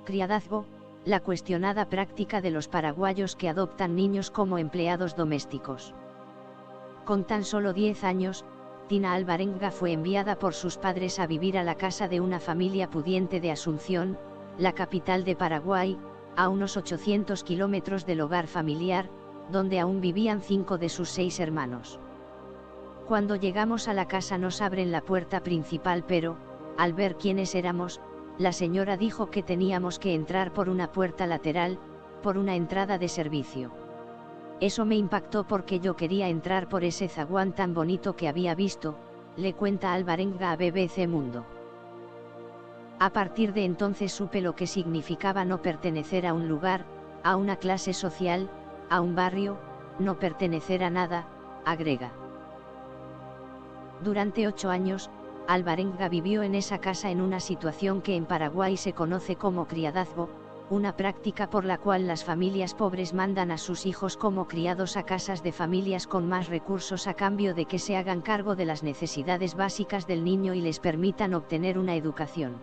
Criadazgo, la cuestionada práctica de los paraguayos que adoptan niños como empleados domésticos. Con tan solo 10 años, Tina Alvarenga fue enviada por sus padres a vivir a la casa de una familia pudiente de Asunción, la capital de Paraguay, a unos 800 kilómetros del hogar familiar, donde aún vivían 5 de sus 6 hermanos. Cuando llegamos a la casa nos abren la puerta principal, pero, al ver quiénes éramos, la señora dijo que teníamos que entrar por una puerta lateral, por una entrada de servicio. Eso me impactó porque yo quería entrar por ese zaguán tan bonito que había visto, le cuenta Alvarenga a BBC Mundo. A partir de entonces supe lo que significaba no pertenecer a un lugar, a una clase social, a un barrio, no pertenecer a nada, agrega. Durante 8 años, Alvarenga vivió en esa casa en una situación que en Paraguay se conoce como criadazgo, una práctica por la cual las familias pobres mandan a sus hijos como criados a casas de familias con más recursos a cambio de que se hagan cargo de las necesidades básicas del niño y les permitan obtener una educación.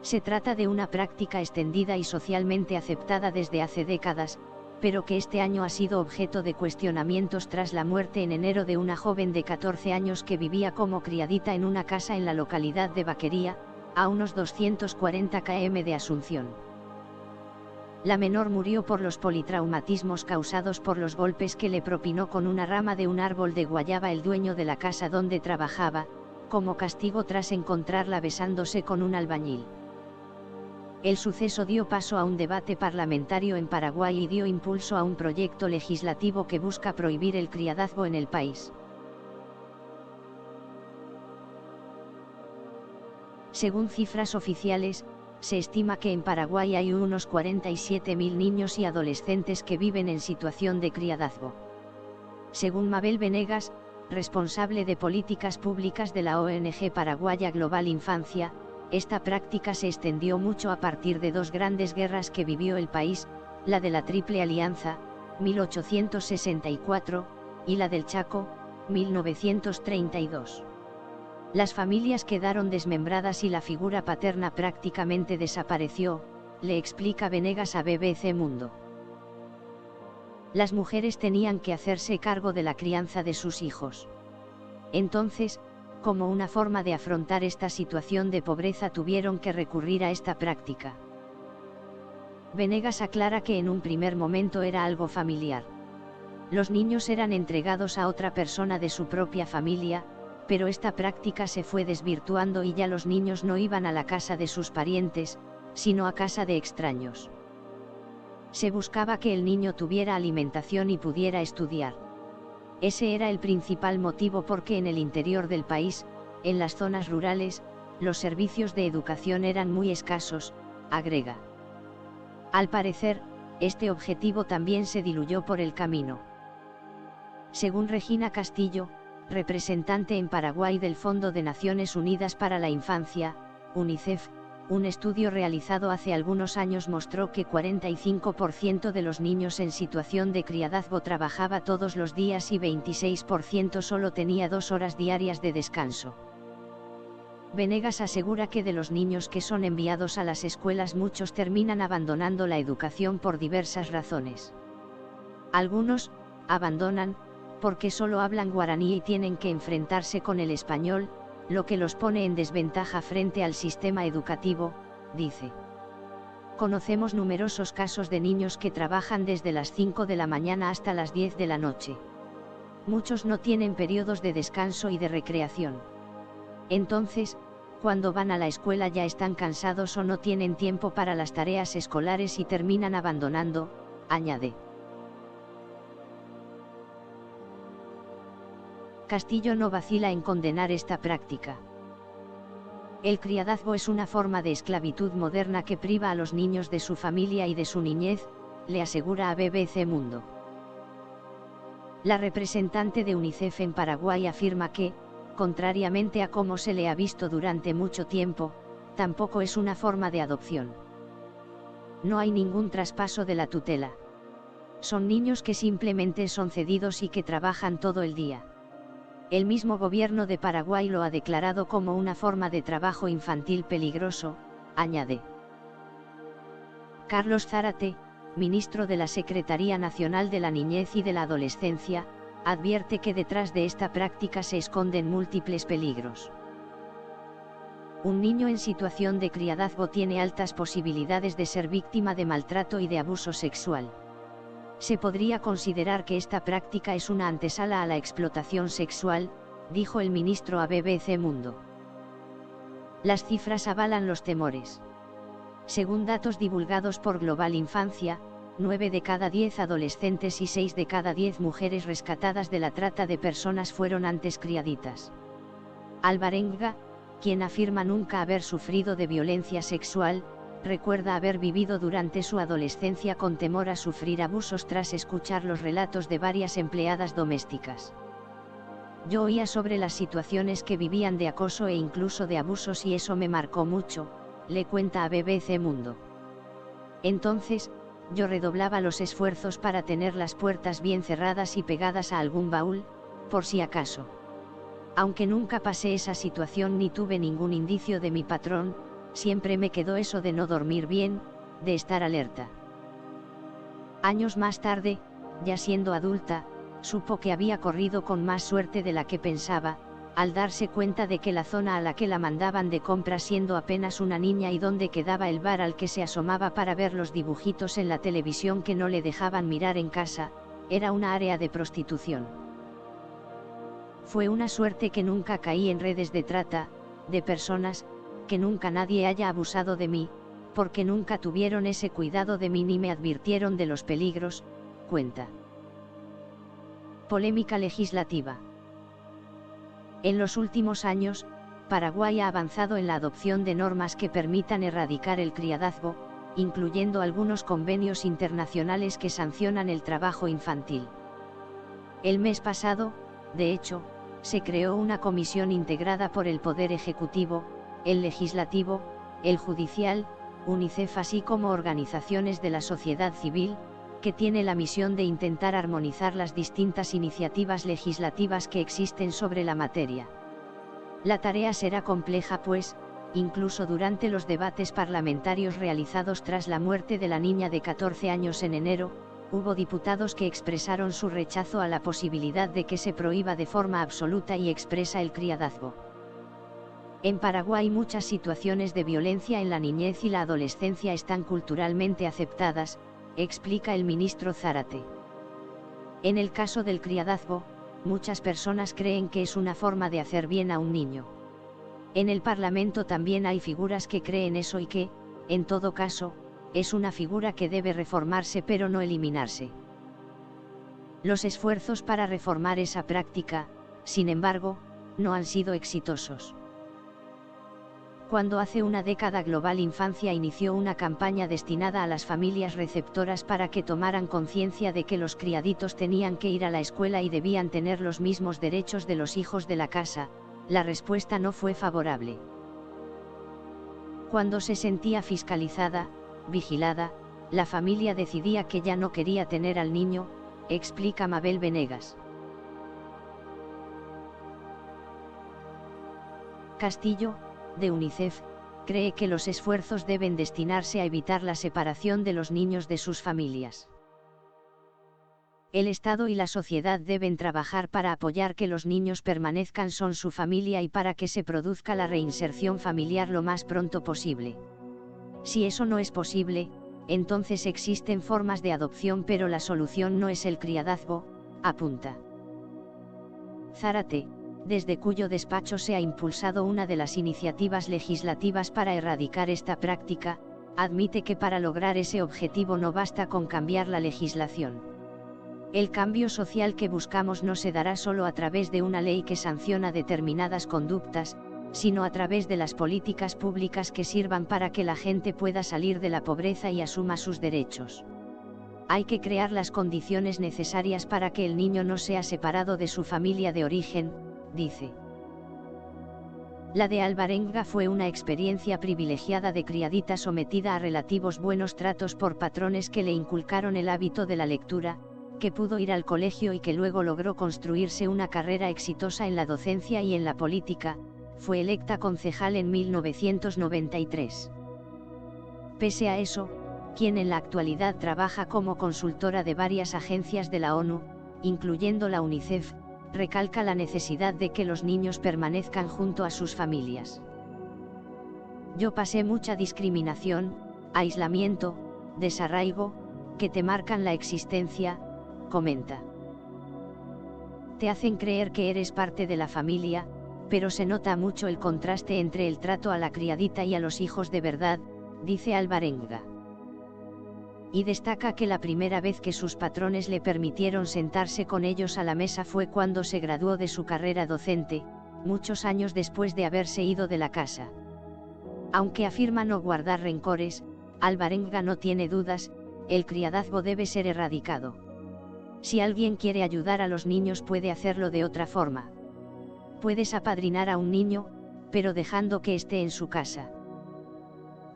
Se trata de una práctica extendida y socialmente aceptada desde hace décadas, pero que este año ha sido objeto de cuestionamientos tras la muerte en enero de una joven de 14 años que vivía como criadita en una casa en la localidad de Vaquería, a unos 240 km de Asunción. La menor murió por los politraumatismos causados por los golpes que le propinó con una rama de un árbol de guayaba el dueño de la casa donde trabajaba, como castigo tras encontrarla besándose con un albañil. El suceso dio paso a un debate parlamentario en Paraguay y dio impulso a un proyecto legislativo que busca prohibir el criadazgo en el país. Según cifras oficiales, se estima que en Paraguay hay unos 47.000 niños y adolescentes que viven en situación de criadazgo. Según Mabel Venegas, responsable de políticas públicas de la ONG paraguaya Global Infancia, esta práctica se extendió mucho a partir de 2 grandes guerras que vivió el país, la de la Triple Alianza, 1864, y la del Chaco, 1932. Las familias quedaron desmembradas y la figura paterna prácticamente desapareció, le explica Venegas a BBC Mundo. Las mujeres tenían que hacerse cargo de la crianza de sus hijos. Entonces, como una forma de afrontar esta situación de pobreza tuvieron que recurrir a esta práctica. Venegas aclara que en un primer momento era algo familiar. Los niños eran entregados a otra persona de su propia familia, pero esta práctica se fue desvirtuando y ya los niños no iban a la casa de sus parientes, sino a casa de extraños. Se buscaba que el niño tuviera alimentación y pudiera estudiar. Ese era el principal motivo porque en el interior del país, en las zonas rurales, los servicios de educación eran muy escasos, agrega. Al parecer, este objetivo también se diluyó por el camino. Según Regina Castillo, representante en Paraguay del Fondo de Naciones Unidas para la Infancia, UNICEF, un estudio realizado hace algunos años mostró que 45% de los niños en situación de criadazgo trabajaba todos los días y 26% solo tenía 2 horas diarias de descanso. Venegas asegura que de los niños que son enviados a las escuelas muchos terminan abandonando la educación por diversas razones. Algunos abandonan porque solo hablan guaraní y tienen que enfrentarse con el español, lo que los pone en desventaja frente al sistema educativo, dice. Conocemos numerosos casos de niños que trabajan desde las 5 de la mañana hasta las 10 de la noche. Muchos no tienen periodos de descanso y de recreación. Entonces, cuando van a la escuela ya están cansados o no tienen tiempo para las tareas escolares y terminan abandonando, añade. Castillo no vacila en condenar esta práctica. El criadazgo es una forma de esclavitud moderna que priva a los niños de su familia y de su niñez, le asegura a BBC Mundo. La representante de UNICEF en Paraguay afirma que, contrariamente a cómo se le ha visto durante mucho tiempo, tampoco es una forma de adopción. No hay ningún traspaso de la tutela. Son niños que simplemente son cedidos y que trabajan todo el día. El mismo gobierno de Paraguay lo ha declarado como una forma de trabajo infantil peligroso, añade. Carlos Zárate, ministro de la Secretaría Nacional de la Niñez y de la Adolescencia, advierte que detrás de esta práctica se esconden múltiples peligros. Un niño en situación de criadazgo tiene altas posibilidades de ser víctima de maltrato y de abuso sexual. Se podría considerar que esta práctica es una antesala a la explotación sexual, dijo el ministro a BBC Mundo. Las cifras avalan los temores. Según datos divulgados por Global Infancia, 9 de cada 10 adolescentes y 6 de cada 10 mujeres rescatadas de la trata de personas fueron antes criaditas. Alvarenga, quien afirma nunca haber sufrido de violencia sexual, recuerda haber vivido durante su adolescencia con temor a sufrir abusos tras escuchar los relatos de varias empleadas domésticas. Yo oía sobre las situaciones que vivían de acoso e incluso de abusos y eso me marcó mucho, le cuenta a BBC Mundo. Entonces, yo redoblaba los esfuerzos para tener las puertas bien cerradas y pegadas a algún baúl, por si acaso. Aunque nunca pasé esa situación ni tuve ningún indicio de mi patrón, siempre me quedó eso de no dormir bien, de estar alerta. Años más tarde, ya siendo adulta, supo que había corrido con más suerte de la que pensaba, al darse cuenta de que la zona a la que la mandaban de compras siendo apenas una niña y donde quedaba el bar al que se asomaba para ver los dibujitos en la televisión que no le dejaban mirar en casa, era una área de prostitución. Fue una suerte que nunca caí en redes de trata de personas, que nunca nadie haya abusado de mí, porque nunca tuvieron ese cuidado de mí ni me advirtieron de los peligros, cuenta. Polémica legislativa. En los últimos años, Paraguay ha avanzado en la adopción de normas que permitan erradicar el criadazgo, incluyendo algunos convenios internacionales que sancionan el trabajo infantil. El mes pasado, de hecho, se creó una comisión integrada por el Poder Ejecutivo, el Legislativo, el Judicial, UNICEF así como organizaciones de la sociedad civil, que tiene la misión de intentar armonizar las distintas iniciativas legislativas que existen sobre la materia. La tarea será compleja pues, incluso durante los debates parlamentarios realizados tras la muerte de la niña de 14 años en enero, hubo diputados que expresaron su rechazo a la posibilidad de que se prohíba de forma absoluta y expresa el criadazgo. En Paraguay muchas situaciones de violencia en la niñez y la adolescencia están culturalmente aceptadas, explica el ministro Zárate. En el caso del criadazgo, muchas personas creen que es una forma de hacer bien a un niño. En el Parlamento también hay figuras que creen eso y que, en todo caso, es una figura que debe reformarse pero no eliminarse. Los esfuerzos para reformar esa práctica, sin embargo, no han sido exitosos. Cuando hace una década Global Infancia inició una campaña destinada a las familias receptoras para que tomaran conciencia de que los criaditos tenían que ir a la escuela y debían tener los mismos derechos de los hijos de la casa, la respuesta no fue favorable. Cuando se sentía fiscalizada, vigilada, la familia decidía que ya no quería tener al niño, explica Mabel Venegas. Castillo, de UNICEF, cree que los esfuerzos deben destinarse a evitar la separación de los niños de sus familias. El Estado y la sociedad deben trabajar para apoyar que los niños permanezcan con su familia y para que se produzca la reinserción familiar lo más pronto posible. Si eso no es posible, entonces existen formas de adopción pero la solución no es el criadazgo, apunta. Zárate, desde cuyo despacho se ha impulsado una de las iniciativas legislativas para erradicar esta práctica, admite que para lograr ese objetivo no basta con cambiar la legislación. El cambio social que buscamos no se dará solo a través de una ley que sanciona determinadas conductas, sino a través de las políticas públicas que sirvan para que la gente pueda salir de la pobreza y asuma sus derechos. Hay que crear las condiciones necesarias para que el niño no sea separado de su familia de origen, dice. La de Alvarenga fue una experiencia privilegiada de criadita sometida a relativos buenos tratos por patrones que le inculcaron el hábito de la lectura, que pudo ir al colegio y que luego logró construirse una carrera exitosa en la docencia y en la política. Fue electa concejal en 1993. Pese a eso, quien en la actualidad trabaja como consultora de varias agencias de la ONU, incluyendo la UNICEF, recalca la necesidad de que los niños permanezcan junto a sus familias. Yo pasé mucha discriminación, aislamiento, desarraigo, que te marcan la existencia, comenta. Te hacen creer que eres parte de la familia, pero se nota mucho el contraste entre el trato a la criadita y a los hijos de verdad, dice Alvarenga. Y destaca que la primera vez que sus patrones le permitieron sentarse con ellos a la mesa fue cuando se graduó de su carrera docente, muchos años después de haberse ido de la casa. Aunque afirma no guardar rencores, Alvarenga no tiene dudas, el criadazgo debe ser erradicado. Si alguien quiere ayudar a los niños puede hacerlo de otra forma. Puedes apadrinar a un niño, pero dejando que esté en su casa.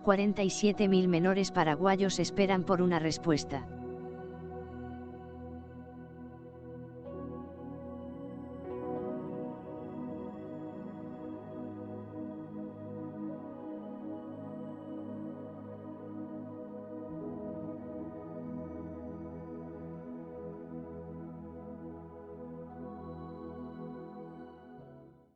47.000 menores paraguayos esperan por una respuesta.